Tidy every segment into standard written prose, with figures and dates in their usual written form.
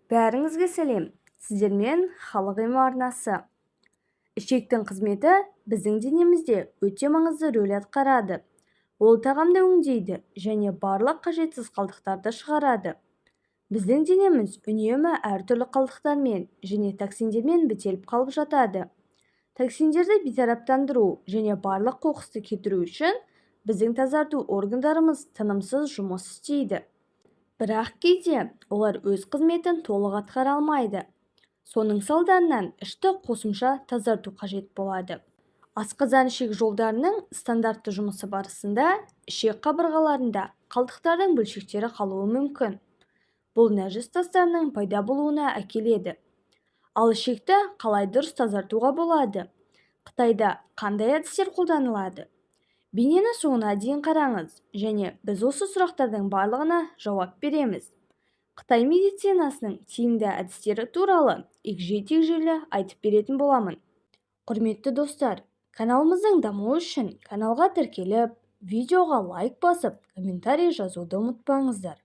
Бәріңізге сәлем. Сіздермен халық емі арнасы. Ішектің қызметі біздің денемізде өте маңызды рөл атқарады. Ол тағамды өңдейді және барлық қажетсіз қалдықтарды шығарады. Біздің денеміз үнемі әртүрлі қалдықтармен және токсиндермен бітеліп қалып жатады. Токсиндерді бейтараптандыру және барлық қоқысты кетіру үшін біздің тазарту органдарымыз тынымсыз жұмыс істейді. Бірақ кейде олар өз қызметін толық атқара алмайды. Соның салдарынан ішті қосымша тазарту қажет болады. Асқазан ішек жолдарының стандартты жұмысы барысында ішек қабырғаларында қалдықтардың бөлшектері қалуы мүмкін. Бұл нәжіс тастарының пайда болуына әкеледі. Ал ішекті қалай дұрыс тазартуға болады? Қытайда қандай әдістер қолданылады? Бейнені соңына дейін қараңыз, және біз осы сұрақтардың барлығына жауап береміз. Қытай медицинасының тиімді әдістері туралы егжей-тегжейлі айтып беретін боламын. Құрметті достар, каналымыздың дамуы үшін каналға тіркеліп, видеоға лайк басып, комментарий жазуды ұмытпаңыздар.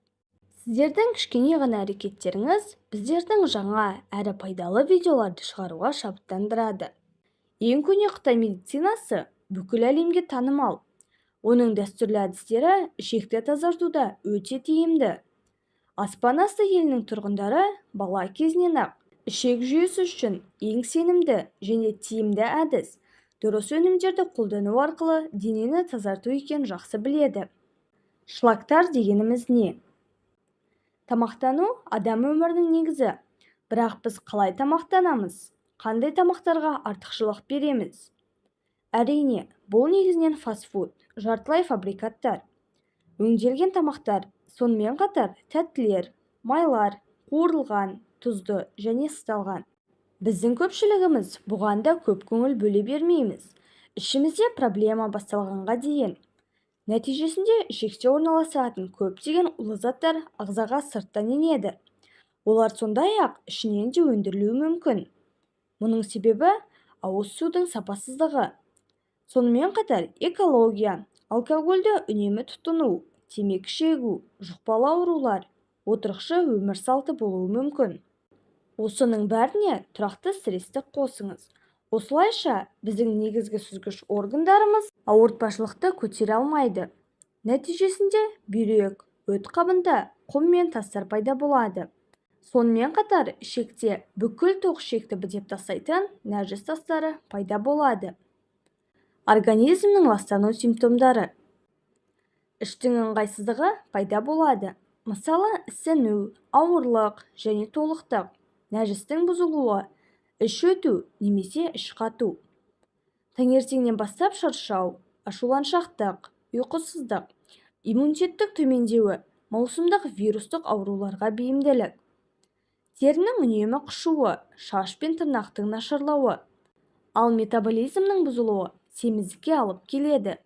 Сіздердің кішкене ғана әрекеттеріңіз біздердің жаңа әрі пайдалы видеоларды шығаруға шабыттандырады. Ең көне Қытай медицинасы бүкіл әлемге танымал. Оның дәстүрлі әдістері ішекті тазартуда өте тиімді. Аспан асты елінің тұрғындары бала кезінен-ақ ішек жүйесі үшін ең сенімді және тиімді әдіс дұрыс өнімдерді қолдану арқылы денені тазарту екенін жақсы біледі. Шлактар дегеніміз не? Тамақтану адам өмірінің негізі. Бірақ біз қалай тамақтанамыз? Қандай тамақтарға артықшылық береміз? Әрине, бұл негізінен фастфуд, жартылай фабрикаттар, өңделген тамақтар, сонымен қатар тәттілер, майлар, қуырылған, тұзды және ысталған. Біздің көпшілігіміз бұған да көп көңіл бөле бермейміз. Ішімізде проблема басталғанға дейін. Нәтижесінде ішекте орналасатын көптеген улы заттар ағзаға сырттан енеді. Олар сондай-ақ ішінен де өндірілуі мүмкін. Мұның себебі ауыз судың сапасыздығы. Сонымен қатар экология, алкогольді үнемі тұтыну, темекі шегу, жұқпалы аурулар, отырықшы өмір салты болуы мүмкін. Осының бәріне тұрақты стрессті қосыңыз. Осылайша біздің негізгі сүзгіш органдарымыз ауыртпашылықты көтере алмайды. Нәтижесінде бүйрек, өт қабында құм мен тастар пайда болады. Сонымен қатар ішекте бүкіл тоқ ішекті бітеп тастайтын нәжіс тастары пайда болады. Организмнің ластану симптомдары. Іштің ыңғайсыздығы пайда болады. Мысалы, ісіну, ауырлық және толықтық, нәжістің бұзылуы, іш өту немесе іш қату. Таңертеңнен бастап шаршау, ашуланшақтық, ұйқысыздық, иммунитеттік төмендеуі, маусымдық вирустық ауруларға бейімділік. Терінің үнемі қышуы, шаш пен тырнақтың нашарлауы. Ал метаболизмнің бұзылуы семіздікке алып келеді.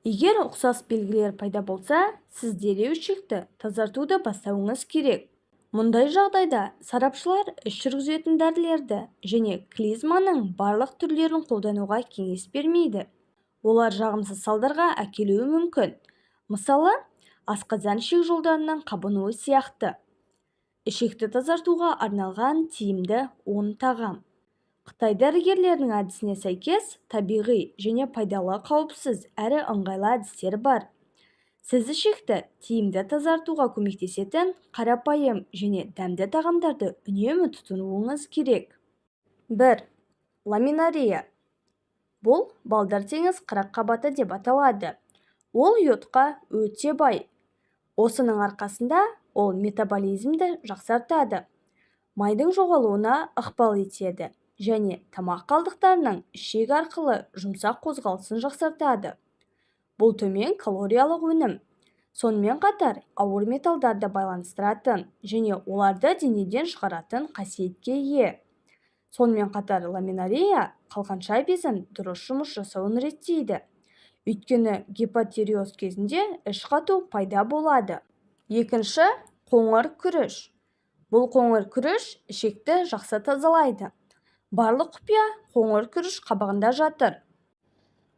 Егер ұқсас белгілер пайда болса, сіз дереу ішекті тазартуды бастауыңыз керек. Мұндай жағдайда сарапшылар іш жүргізетін дәрілерді және клизманың барлық түрлерін қолдануға кеңес бермейді. Олар жағымсыз салдарға әкелуі мүмкін. Мысалы, асқазан ішек жолдарының қабынуы сияқты. Ішекті тазартуға арналған тиімді 10 тағам. Қытай дәрігерлерінің әдісіне сәйкес табиғи және пайдалы қауіпсіз әрі ыңғайлы әдістер бар. Сіз ішекті тиімді тазартуға көмектесетін қарапайым және дәмді тағамдарды үнемі тұтынуыңыз керек. 1. Ламинария. Бұл балдар теңіз қырыққабаты деп аталады. Ол йодқа өте бай. Осының арқасында ол метаболизмді жақсартады. Майдың жоғалуына ықпал етеді және тамақ қалдықтарының ішек арқылы жұмсақ қозғалысын жақсартады. Бұл төмен калориялық өнім. Сонымен қатар ауыр металдарды байланыстыратын және оларды денеден шығаратын қасиетке ие. Сонымен қатар ламинария қалқанша безін дұрыс жұмыс жасауын реттейді. Өйткені гипотереоз кезінде іш қату пайда болады. 2. Қоңыр күріш. Бұл қоңыр күріш ішекті жақсы тазалайды. Барлық құпия қоңыр күріш қабығында жатыр.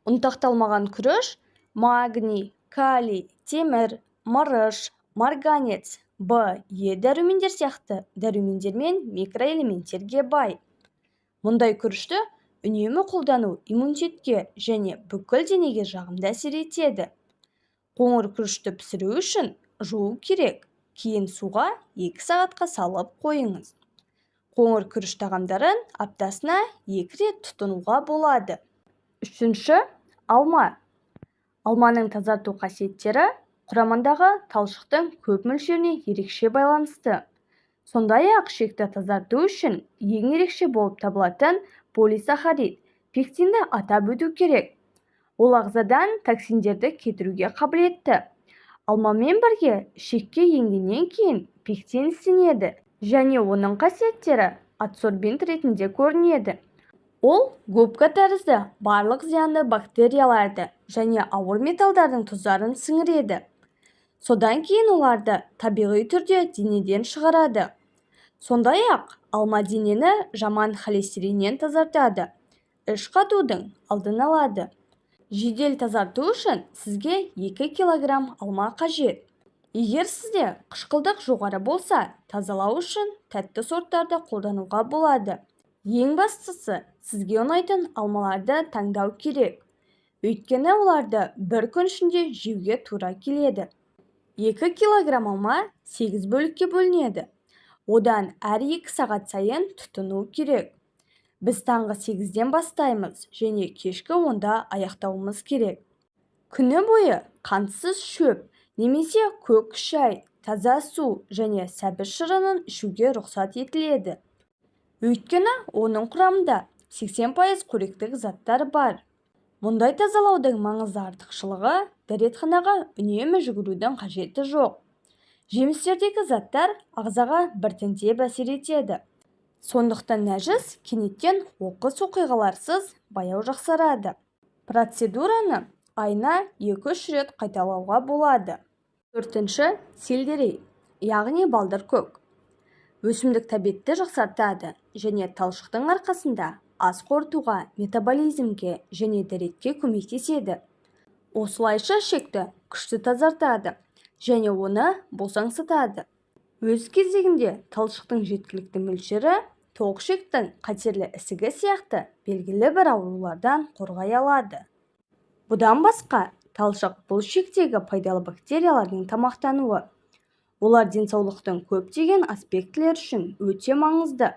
Ұнтақталмаған күріш магний, калий, темір, мырыш, марганец, Б, Е дәрумендер сияқты дәрумендер мен микроэлементтерге бай. Мұндай күрішті үнемі қолдану иммунитетке және бүкіл денеге жағымды әсер етеді. Қоңыр күрішті пісіру үшін жуу керек, кейін суға 2 сағатқа салып қойыңыз. Қоңыр күріш тағамдарын аптасына 2 рет тұтынуға болады. Үшінші, алма. Алманың тазарту қасиеттері құрамындағы талшықтың көп мөлшеріне ерекше байланысты. Сондай-ақ ішекті тазарту үшін ең ерекше болып табылатын полисахарид пектинді атап өту керек. Ол ағзадан токсиндерді кетіруге қабілетті. Алмамен бірге ішекке енгеннен кейін пектин ісінеді және оның қасиеттері адсорбент ретінде көрінеді. Ол губка тәрізді барлық зиянды бактерияларды және ауыр металдардың тұздарын сіңіреді. Содан кейін оларды табиғи түрде денеден шығарады. Сондай-ақ алма денені жаман холестериннен тазартады. Іш қатудың алдын алады. Жедел тазарту үшін сізге 2 кг алма қажет. Егер сізде қышқылдық жоғары болса, тазалау үшін тәтті сорттарды қолдануға болады. Ең бастысы, сізге ұнайтын алмаларды таңдау керек. Өйткені оларды бір күн ішінде жеуге тура келеді. 2 кг алма 8 бөлікке бөлінеді. Одан әр 2 сағат сайын тұтыну керек. Біз таңғы 8-ден бастаймыз және кешкі 10-да аяқтауымыз керек. Күні бойы қантсыз шөп немесе көк шай, таза су және сәбіз шырынын ішуге рұқсат етіледі. Өйткені оның құрамында 80% қоректік заттар бар. Мұндай тазалаудың маңызды артықшылығы дәретханаға үнемі жүгірудің қажеті жоқ. Жемістердегі заттар ағзаға біртіндеп әсер етеді. Сондықтан нәжіс кенеттен оқыс оқиғаларсыз баяу жақсарады. Процедураны айына 2-3 рет қайталауға болады. Төртінші, сельдерей, яғни балдыркөк. Өсімдік тәбетті жақсартады және талшықтың арқасында ас қорытуға, метаболизмге және дәретке көмектеседі. Осылайша ішекті күшті тазартады және оны босаңсытады. Өз кезегінде талшықтың жеткілікті мөлшері тоқ ішектің қатерлі ісігі сияқты белгілі бір аурулардан қорғай алады. Бұдан басқа, талшық бұл ішектегі пайдалы бактериялардың тамақтануы. Олар денсаулықтың көптеген аспектілер үшін өте маңызды.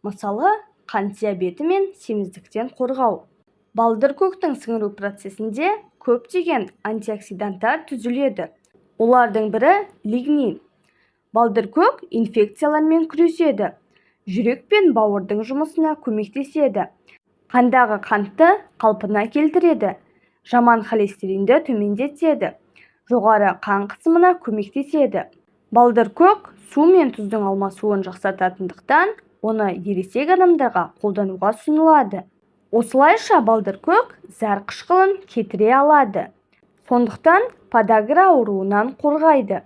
Мысалы, қант диабеті мен семіздіктен қорғау. Балдыркөктің сіңіру процесінде көптеген антиоксиданттар түзіледі. Олардың бірі лигнин. Балдыркөк инфекциялармен күреседі. Жүрек пен бауырдың жұмысына көмектеседі. Қандағы қантты қалпына келтіреді. Жаман холестеринді төмендетеді. Жоғары қан қысымына көмектеседі. Балдыркөк су мен тұздың алмасуын жақсартатындықтан, оны ересек адамдарға қолдануға ұсынылады. Осылайша балдыркөк зәр қышқылын кетіре алады. Сондықтан подагра ауруынан қорғайды.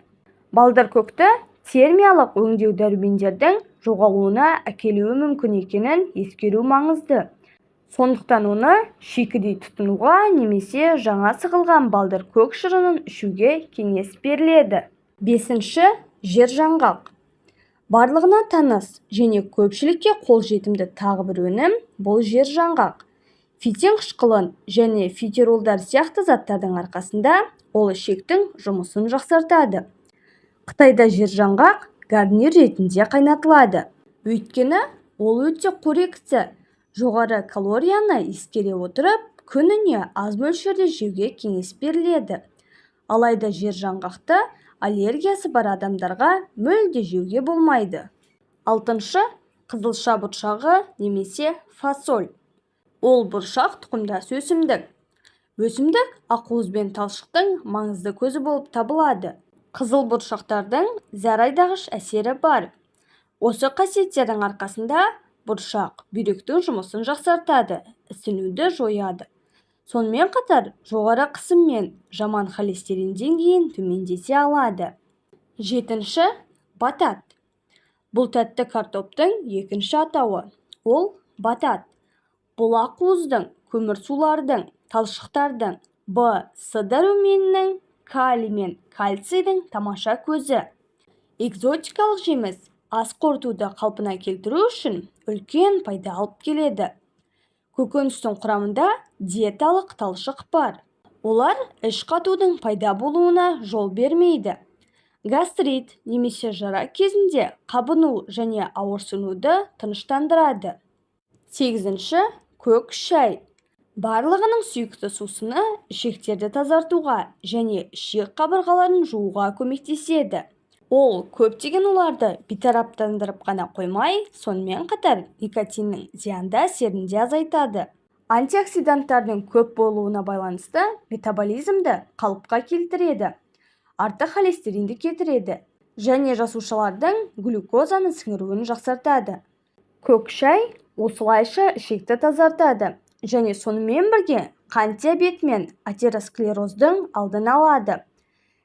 Балдыркөкті термиялық өңдеу дәрумендердің жоғалуына әкелуі мүмкін екенін ескеру маңызды. Сондықтан оны шикідей тұтынуға немесе жаңа сығылған балдыркөк шырынын ішуге кеңес беріледі. Бесінші, жержаңғақ. Барлығына таныс және көпшілікке қолжетімді тағы бір өнім бұл жержаңғақ. Фитин қышқылын және фитеролдар сияқты заттардың арқасында ол ішектің жұмысын жақсартады. Қытайда жержаңғақ гарнир ретінде қайнатылады. Өйткені ол өте қоректі, жоғары калорияны ескере отырып, күніне аз мөлшерде жеуге кеңес беріледі. Алайда жержаңғақты аллергиясы бар адамдарға мүлде жеуге болмайды. Алтыншы, қызылша бұршағы немесе фасоль. Ол бұршақ тұқымдас өсімдік. Өсімдік ақуыз бен талшықтың маңызды көзі болып табылады. Қызыл бұршақтардың зәр-айдағыш әсері бар. Осы қасиеттердің арқасында бұршақ бүйректің жұмысын жақсартады, ісінуді жояды. Сонымен қатар жоғары қысым мен жаман холестерин деңгейін төмендете алады. Жетінші, батат. Бұл тәтті картоптың екінші атауы. Ол батат. Бұл ақуыздың, көмірсулардың, талшықтардың, С дәруменінің, калий мен кальцийдің тамаша көзі. экзотикалық жеміс ас қорытуды қалпына келтіру үшін үлкен пайда алып келеді. Көкөністің құрамында диеталық талшық бар. Олар іш қатудың пайда болуына жол бермейді. Гастрит немесе жара кезінде қабыну және ауырсынуды тыныштандырады. 8. Көк шай. Барлығының сүйікті сусыны ішектерді тазартуға және ішек қабырғаларын жууға көмектеседі. Ол көптеген оларды бейтараптандырып қана қоймай, сонымен қатар никотиннің зиянды әсерін де азайтады. Антиоксиданттардың көп болуына байланысты метаболизмді қалыпқа келтіреді, артық холестеринді кетіреді және жасушалардың глюкозаны сіңіруін жақсартады. Көк шай осылайша ішекті тазартады және сонымен бірге қант диабеті мен атеросклероздың алдын алады.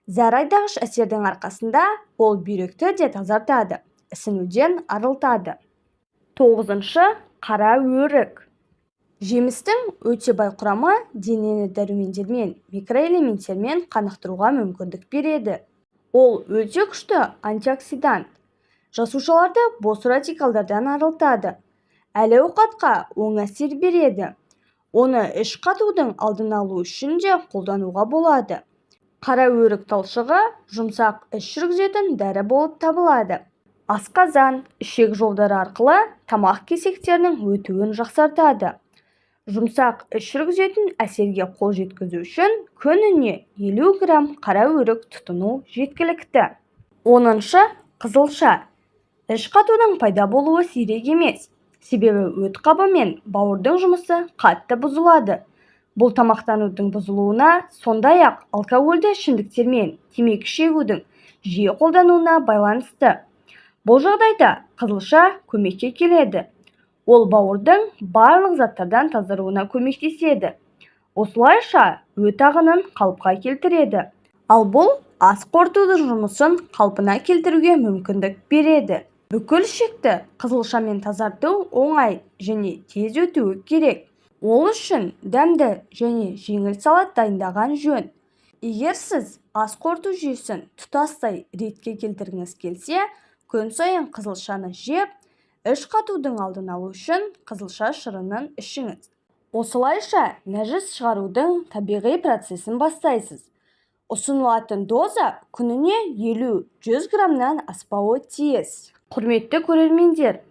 Зарайдағыш әсердің арқасында ол бүйректі де тазартады, ісінуден арылтады. 9. Қара өрік. Жемістің өте бай құрамы денені дәрумендермен, микроэлементтермен қанықтыруға мүмкіндік береді. Ол өте күшті антиоксидант. Жасушаларды бос радикалдардан арылтады. Әл-ауқатқа оң әсер береді. Оны іш қатудың алдын алу үшін де қолдануға болады. Қара өрік талшығы жұмсақ іш жүргізетін дәрі болып табылады. Асқазан, ішек жолдары арқылы тамақ кесектерінің өтуін жақсартады. Жұмсақ іш жүргізетін әсерге қол жеткізу үшін күніне 50 грамм қара өрік тұтыну жеткілікті. 10. Қызылша. Іш қатудың пайда болуы сирек емес. Себебі өт қабы мен бауырдың жұмысы қатты бұзылады. Бұл тамақтанудың бұзылуына, сондай-ақ алкогольді ішімдіктер мен темекі шегудің жиі қолдануына байланысты. Бұл жағдайда қызылша көмекке келеді. Ол бауырдың барлық заттардан тазаруына көмектеседі. Осылайша өт ағынын қалыпқа келтіреді. Ал бұл ас қорытудың жұмысын қалпына келтіруге мүмкіндік береді. Бүкіл ішекті қызылшамен тазарту оңай және тез өтуі керек. Ол үшін дәмді және жеңіл салат дайындаған жөн. Егер сіз ас қорыту жүйесін тұтастай ретке келтіргіңіз келсе, күн сайын қызылшаны жеп, іш қатудың алдын алу үшін қызылша шырынын ішіңіз. Осылайша нәжіс шығарудың табиғи процесін бастайсыз. Ұсынылатын доза күніне 50-100 граммнан аспауы тиіс. Құрметті көрермендер,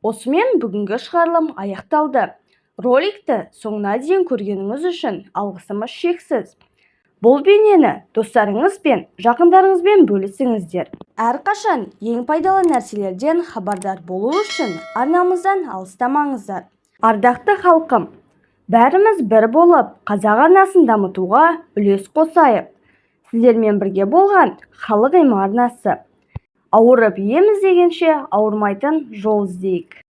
осымен бүгінгі шығарылым аяқталды. Роликті соңына дейін көргеніңіз үшін алғысымыз шексіз. Бұл бейнені достарыңыз бен жақындарыңызбен бөлісіңіздер. Әрқашан ең пайдалы нәрселерден хабардар болу үшін арнамыздан алыстамаңыздар. Ардақты халқым, бәріміз бір болып қазақ арнасын дамытуға үлес қосайық. Сіздермен бірге болған Халық Емі арнасы. Ауырып ем іздегенше ауырмайтын жол іздейік.